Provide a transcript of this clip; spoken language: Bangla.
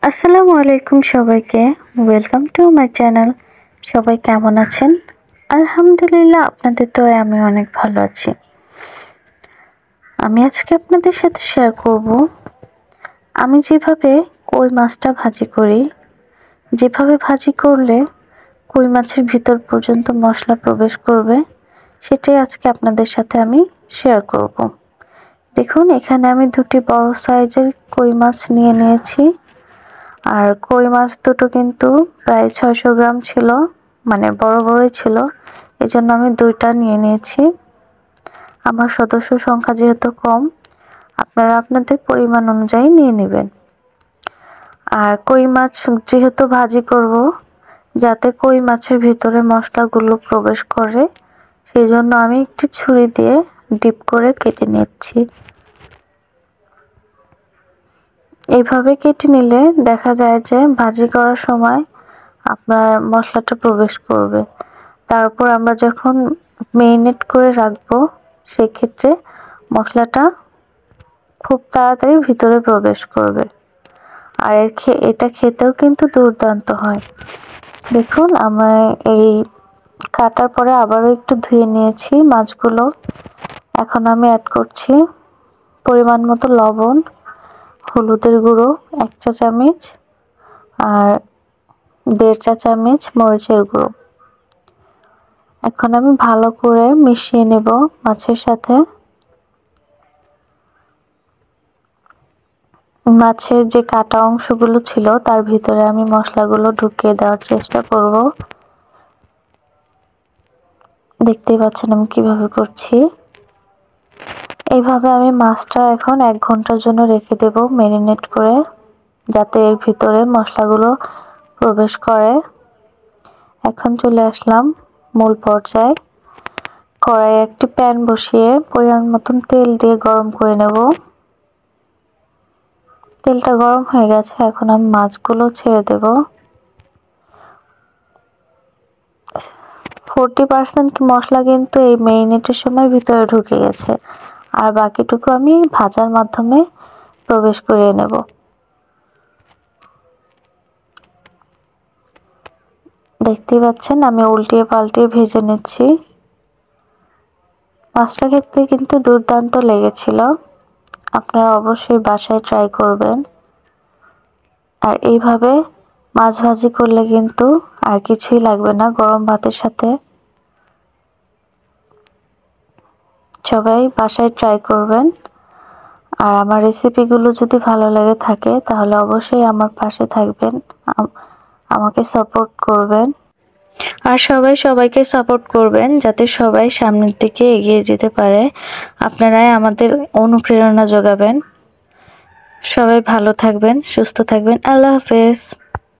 আসসালামু আলাইকুম সবাইকে। Welcome to my channel. সবাই কেমন আছেন? আলহামদুলিল্লাহ, আপনাদের দয়ায় আমি অনেক ভালো আছি। আমি আজকে আপনাদের সাথে শেয়ার করব আমি যেভাবে কই মাছটা ভাজি করি। যেভাবে ভাজি করলে কই মাছের ভিতর পর্যন্ত মশলা প্রবেশ করবে, সেটাই আজকে আপনাদের সাথে আমি শেয়ার করব। দেখুন, এখানে আমি দুটি বড় সাইজের কই মাছ নিয়ে নিয়েছি। আর কই মাছ দুটো কিন্তু প্রায় 600 গ্রাম ছিল, মানে বড় বড়ই ছিল। এজন্য আমি দুইটা নিয়ে নিয়েছি। আমার সদস্য সংখ্যা যেহেতু কম, আপনারা আপনাদের পরিমাণ অনুযায়ী নিয়ে নেবেন। আর কই মাছ যেহেতু ভাজি করব, যাতে কই মাছের ভিতরে মশলাগুলো প্রবেশ করে, সেই জন্য আমি একটি ছুরি দিয়ে ডিপ করে কেটে নিচ্ছি। এইভাবে কেটে নিলে দেখা যায় যে ভাজি করার সময় আপনার মশলাটা প্রবেশ করবে। তারপর আমরা যখন মেরিনেট করে রাখবো, সেক্ষেত্রে মশলাটা খুব তাড়াতাড়ি ভিতরে প্রবেশ করবে। আর এটা খেতেও কিন্তু দুর্দান্ত হয়। দেখুন, আমার এই কাটার পরে আবারও একটু ধুয়ে নিয়েছি মাছগুলো। এখন আমি অ্যাড করছি পরিমাণ মতো লবণ, হলুদের গুঁড়ো 1 চা চামচ, আর 1.5 চা চামচ মরিচের গুঁড়ো। এখন আমি ভালো করে মিশিয়ে নেব মাছের সাথে। মাছের যে কাটা অংশগুলো ছিল তার ভিতরে আমি মশলাগুলো ঢুকিয়ে দেওয়ার চেষ্টা করব। দেখতেই পাচ্ছেন আমি কিভাবে করছি। এইভাবে আমি মাছটা এখন 1 ঘন্টার জন্য রেখে দেব ম্যারিনেট করে, যাতে এর ভিতরে মশলাগুলো প্রবেশ করে। এখন চলে আসলাম মূল পর্যায়ে। কড়াইয়ে একটি প্যান বসিয়ে পরিমাণ মতন তেল দিয়ে গরম করে নেব। তেলটা গরম হয়ে গেছে, এখন আমি মাছগুলো ছেড়ে দেব। 40% মশলা কিন্তু এই ম্যারিনেটের সময় ভিতরে ঢুকে গেছে, আর বাকিটুকু আমি ভাজার মাধ্যমে প্রবেশ করিয়ে নেব। দেখতেই পাচ্ছেন আমি উল্টিয়ে পাল্টিয়ে ভেজে নিচ্ছি। মাছটা খেতে কিন্তু দুর্দান্ত লেগেছিল। আপনারা অবশ্যই বাসায় ট্রাই করবেন। আর এইভাবে মাছ ভাজি করলে কিন্তু আর কিছুই লাগবে না গরম ভাতের সাথে। সবাই বাসায় ট্রাই করবেন। আর আমার রেসিপিগুলো যদি ভালো লেগে থাকে তাহলে অবশ্যই আমার পাশে থাকবেন, আমাকে সাপোর্ট করবেন। আর সবাই সবাইকে সাপোর্ট করবেন, যাতে সবাই সামনের দিকে এগিয়ে যেতে পারে। আপনারাই আমাদের অনুপ্রেরণা যোগাবেন। সবাই ভালো থাকবেন, সুস্থ থাকবেন। আল্লাহ হাফেজ।